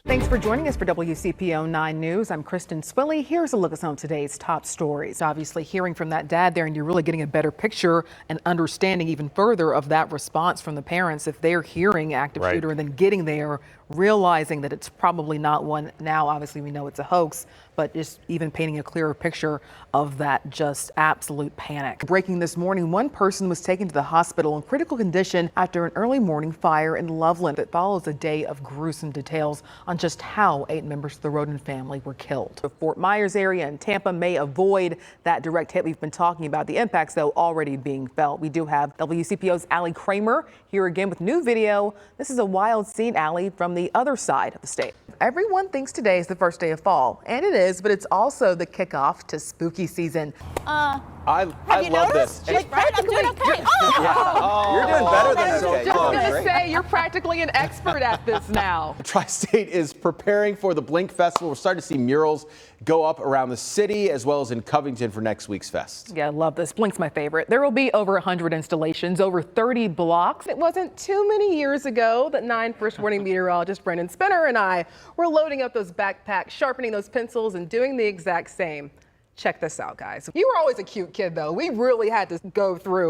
Thanks for joining us for WCPO 9 News. I'm Kristen Swilley. Here's a look at some of today's top stories. Obviously, hearing from that dad there, and you're really getting a better picture and understanding even further of that response from the parents if they're hearing active shooter and then getting there, realizing that it's probably not one. Now, obviously, we know it's a hoax, but just even painting a clearer picture of that just absolute panic. Breaking this morning, one person was taken to the hospital in critical condition after an early morning fire in Loveland. It follows a day of gruesome details on just how 8 members of the Roden family were killed. The Fort Myers area and Tampa may avoid that direct hit we've been talking about. The impacts, though, already being felt. We do have WCPO's Allie Kramer here again with new video. This is a wild scene, Allie, from the other side of the state. Everyone thinks today is the first day of fall, and it is, but it's also the kickoff to spooky season. I love this. She's right. I'm doing okay. You're doing better than I was just going to say, you're practically an expert at this now. Tri-State is preparing for the Blink Festival. We're starting to see murals go up around the city as well as in Covington for next week's fest. Yeah, I love this. Blink's my favorite. There will be over 100 installations, over 30 blocks. It wasn't too many years ago that 9 First Warning meteorologist Brendan Spinner and I were loading up those backpacks, sharpening those pencils, and doing the exact same. Check this out, guys. You were always a cute kid, though. We really had to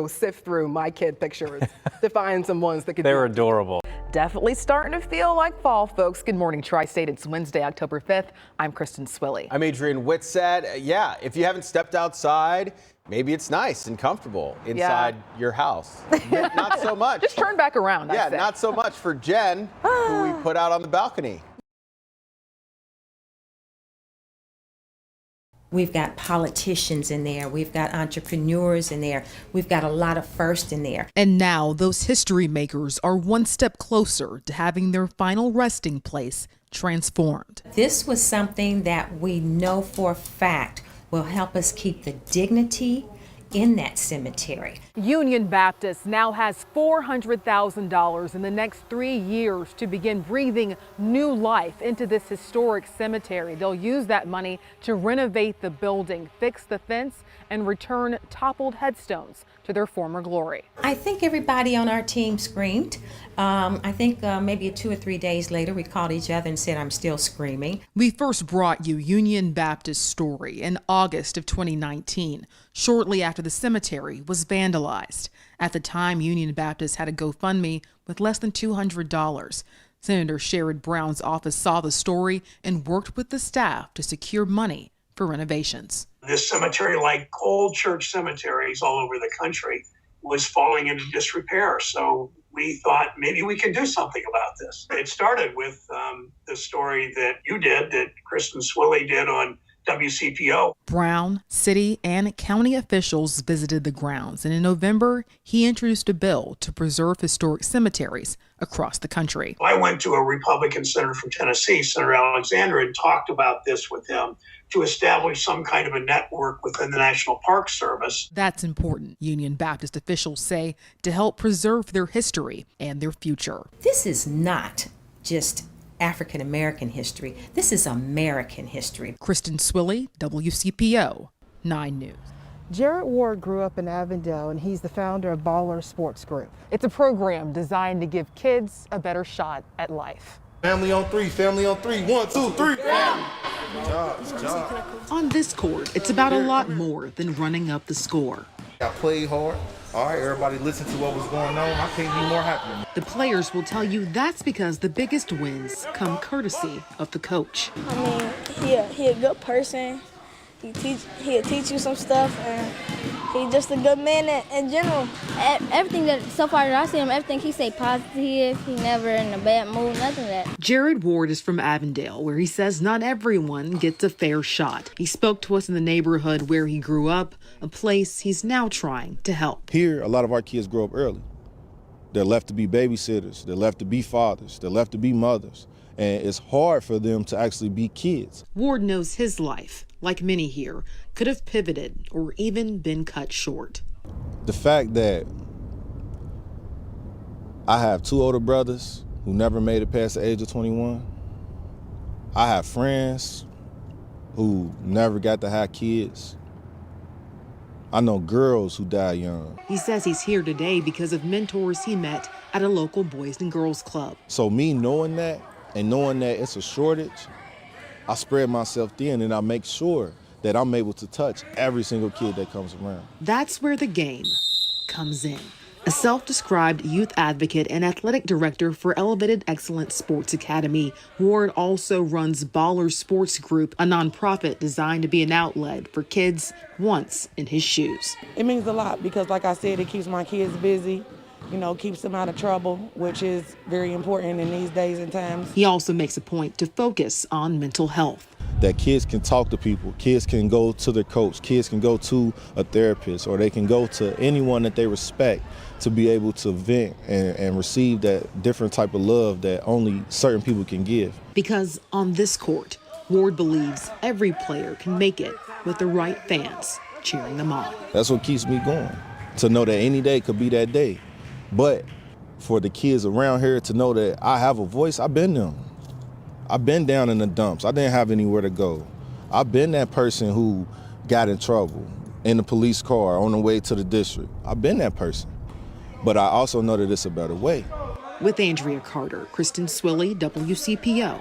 sift through my kid pictures to find some ones that could. They were adorable. Definitely starting to feel like fall, folks. Good morning, Tri-State. It's Wednesday, October 5th. I'm Kristen Swilley. I'm Adrian Whitsett. Yeah, if you haven't stepped outside, maybe it's nice and comfortable inside your house. Not so much. Just turn back around. Yeah, not so much for Jen, who we put out on the balcony. We've got politicians in there. We've got entrepreneurs in there. We've got a lot of firsts in there. And now those history makers are one step closer to having their final resting place transformed. This was something that we know for a fact will help us keep the dignity in that cemetery. Union Baptist now has $400,000 in the next 3 years to begin breathing new life into this historic cemetery. They'll use that money to renovate the building, fix the fence, and return toppled headstones to their former glory. I think everybody on our team screamed. I think maybe 2 or 3 days later, we called each other and said, I'm still screaming. We first brought you Union Baptist's story in August of 2019, shortly after the cemetery was vandalized. At the time, Union Baptist had a GoFundMe with less than $200. Senator Sherrod Brown's office saw the story and worked with the staff to secure money for renovations. This cemetery, like old church cemeteries all over the country, was falling into disrepair. So we thought maybe we can do something about this. It started with the story that you did, that Kristen Swilley did on WCPO. Brown, city, and county officials visited the grounds, and in November, he introduced a bill to preserve historic cemeteries across the country. I went to a Republican senator from Tennessee, Senator Alexander, and talked about this with him to establish some kind of a network within the National Park Service. That's important, Union Baptist officials say, to help preserve their history and their future. This is not just African American history. This is American history. Kristen Swilley, WCPO 9 News. Jared Ward grew up in Avondale, and he's the founder of Baller Sports Group. It's a program designed to give kids a better shot at life. Family on three, family on three. 1, 2, 3. Family. Good job. On this court, it's about a lot more than running up the score. I played hard. All right, everybody listened to what was going on. I can't be more happy. The players will tell you that's because the biggest wins come courtesy of the coach. I mean, he a good person. He'll teach you some stuff, and he's just a good man in general. Everything that so far that I see him, everything he say positive. He never in a bad mood, nothing of that. Jared Ward is from Avondale, where he says not everyone gets a fair shot. He spoke to us in the neighborhood where he grew up, a place he's now trying to help. Here, a lot of our kids grow up early. They're left to be babysitters. They're left to be fathers. They're left to be mothers. And it's hard for them to actually be kids. Ward knows his life, like many here, could have pivoted or even been cut short. The fact that I have 2 older brothers who never made it past the age of 21. I have friends who never got to have kids. I know girls who die young. He says he's here today because of mentors he met at a local Boys and Girls Club. So me knowing that And knowing that it's a shortage, I spread myself thin and I make sure that I'm able to touch every single kid that comes around. That's where the game comes in. A self-described youth advocate and athletic director for Elevated Excellence Sports Academy, Ward also runs Baller Sports Group, a nonprofit designed to be an outlet for kids once in his shoes. It means a lot because, like I said, it keeps my kids busy, keeps them out of trouble, which is very important in these days and times. He also makes a point to focus on mental health. That kids can talk to people, kids can go to their coach, kids can go to a therapist, or they can go to anyone that they respect to be able to vent and receive that different type of love that only certain people can give. Because on this court, Ward believes every player can make it with the right fans cheering them on. That's what keeps me going, to know that any day could be that day. But for the kids around here to know that I have a voice, I've been them. I've been down in the dumps. I didn't have anywhere to go. I've been that person who got in trouble in the police car on the way to the district. I've been that person. But I also know that it's a better way. With Andrea Carter, Kristen Swilley, WCPO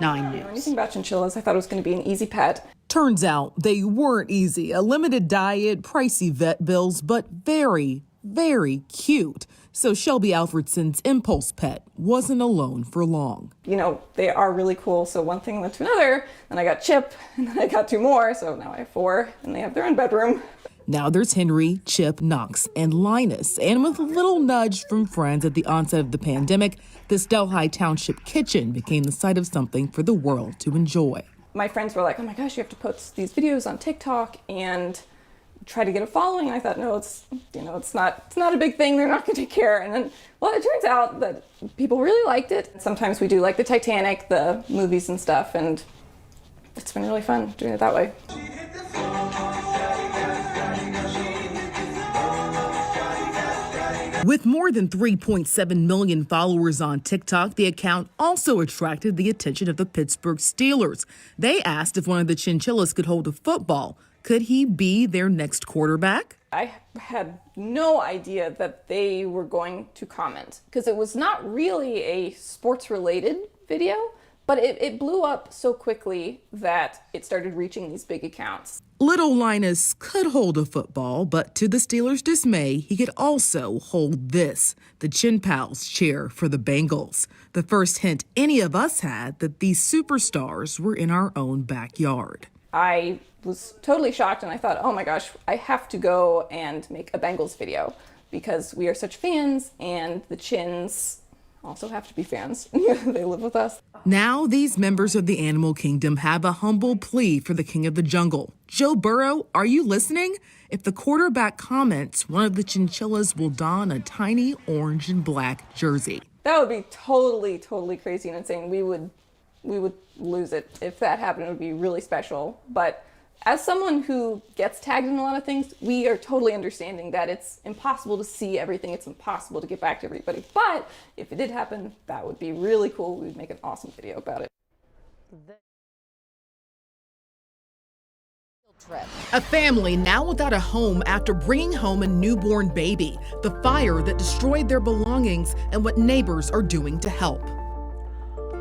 9 News. Anything about chinchillas, I thought it was going to be an easy pet. Turns out they weren't easy. A limited diet, pricey vet bills, but very, very cute. So Shelby Alfredson's impulse pet wasn't alone for long. They are really cool. So one thing led to another. Then I got Chip, and then I got 2 more. So now I have 4, and they have their own bedroom. Now there's Henry, Chip, Knox, and Linus. And with a little nudge from friends at the onset of the pandemic, this Delhi Township kitchen became the site of something for the world to enjoy. My friends were like, oh my gosh, you have to post these videos on TikTok and try to get a following. I thought, no, it's not a big thing. They're not going to take care. And then, well, it turns out that people really liked it. Sometimes we do like the Titanic, the movies and stuff, and it's been really fun doing it that way. With more than 3.7 million followers on TikTok, the account also attracted the attention of the Pittsburgh Steelers. They asked if one of the chinchillas could hold a football. Could he be their next quarterback? I had no idea that they were going to comment because it was not really a sports-related video, but it blew up so quickly that it started reaching these big accounts. Little Linus could hold a football, but to the Steelers' dismay, he could also hold this, the Chin Pals chair for the Bengals. The first hint any of us had that these superstars were in our own backyard. I was totally shocked and I thought, oh my gosh, I have to go and make a Bengals video because we are such fans and the Chins also have to be fans. They live with us. Now these members of the animal kingdom have a humble plea for the king of the jungle. Joe Burrow, are you listening? If the quarterback comments, one of the chinchillas will don a tiny orange and black jersey. That would be totally, totally crazy and insane. We would lose it. If that happened, it would be really special. But as someone who gets tagged in a lot of things, we are totally understanding that it's impossible to see everything. It's impossible to get back to everybody. But if it did happen, that would be really cool. We would make an awesome video about it. A family now without a home after bringing home a newborn baby. The fire that destroyed their belongings and what neighbors are doing to help.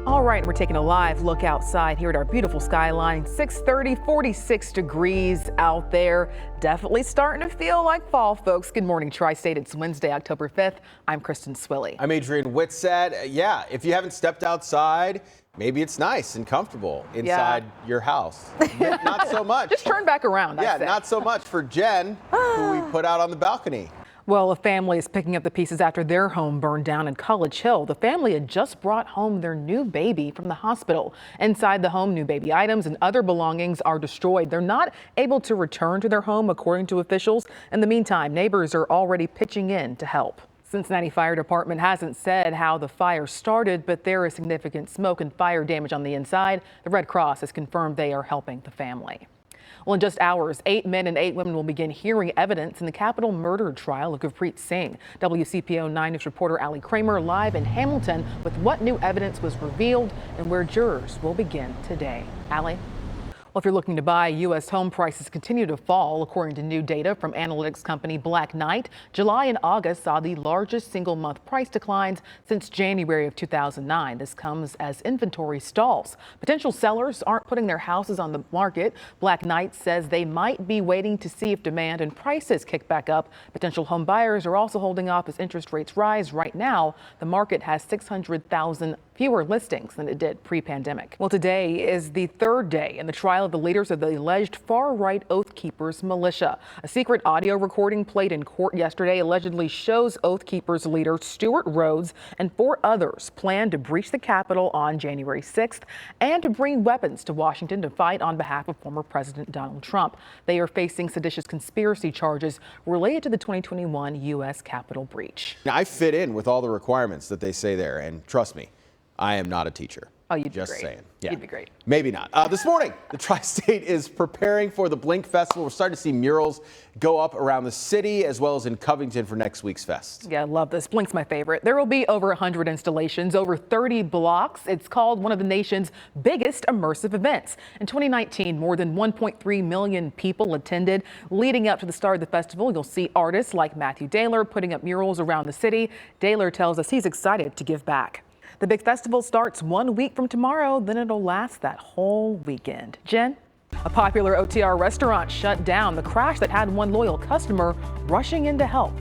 All right, we're taking a live look outside here at our beautiful skyline. 6:30, 46 degrees out there. Definitely starting to feel like fall, folks. Good morning, Tri-State. It's Wednesday, October 5th. I'm Kristen Swilley. I'm Adrian Whitsett. Yeah, if you haven't stepped outside, maybe it's nice and comfortable inside your house. Not so much. Just turn back around. Yeah, not so much for Jen, who we put out on the balcony. Well, a family is picking up the pieces after their home burned down in College Hill. The family had just brought home their new baby from the hospital. Inside the home, new baby items and other belongings are destroyed. They're not able to return to their home, according to officials. In the meantime, neighbors are already pitching in to help. Cincinnati Fire Department hasn't said how the fire started, but there is significant smoke and fire damage on the inside. The Red Cross has confirmed they are helping the family. Well, in just hours, 8 men and 8 women will begin hearing evidence in the capital murder trial of Gurpreet Singh. WCPO 9 News reporter Ali Kramer live in Hamilton with what new evidence was revealed and where jurors will begin today. Ali? Well, if you're looking to buy, U.S. home prices continue to fall. According to new data from analytics company Black Knight, July and August saw the largest single month price declines since January of 2009. This comes as inventory stalls. Potential sellers aren't putting their houses on the market. Black Knight says they might be waiting to see if demand and prices kick back up. Potential home buyers are also holding off as interest rates rise. Right now, the market has 600,000 fewer listings than it did pre-pandemic. Well, today is the third day in the trial of the leaders of the alleged far-right Oath Keepers militia. A secret audio recording played in court yesterday allegedly shows Oath Keepers leader Stuart Rhodes and 4 others plan to breach the Capitol on January 6th and to bring weapons to Washington to fight on behalf of former President Donald Trump. They are facing seditious conspiracy charges related to the 2021 U.S. Capitol breach. Now, I fit in with all the requirements that they say there, and trust me, I am not a teacher. Oh, you'd be Just great. saying. Yeah. You'd be great. Maybe not. This morning, the Tri-State is preparing for the Blink Festival. We're starting to see murals go up around the city as well as in Covington for next week's fest. Yeah, I love this. Blink's my favorite. There will be over 100 installations, over 30 blocks. It's called one of the nation's biggest immersive events. In 2019, more than 1.3 million people attended. Leading up to the start of the festival, you'll see artists like Matthew Daylor putting up murals around the city. Daylor tells us he's excited to give back. The big festival starts 1 week from tomorrow, then it'll last that whole weekend. Jen? A popular OTR restaurant shut down. The crash that had one loyal customer rushing in to help.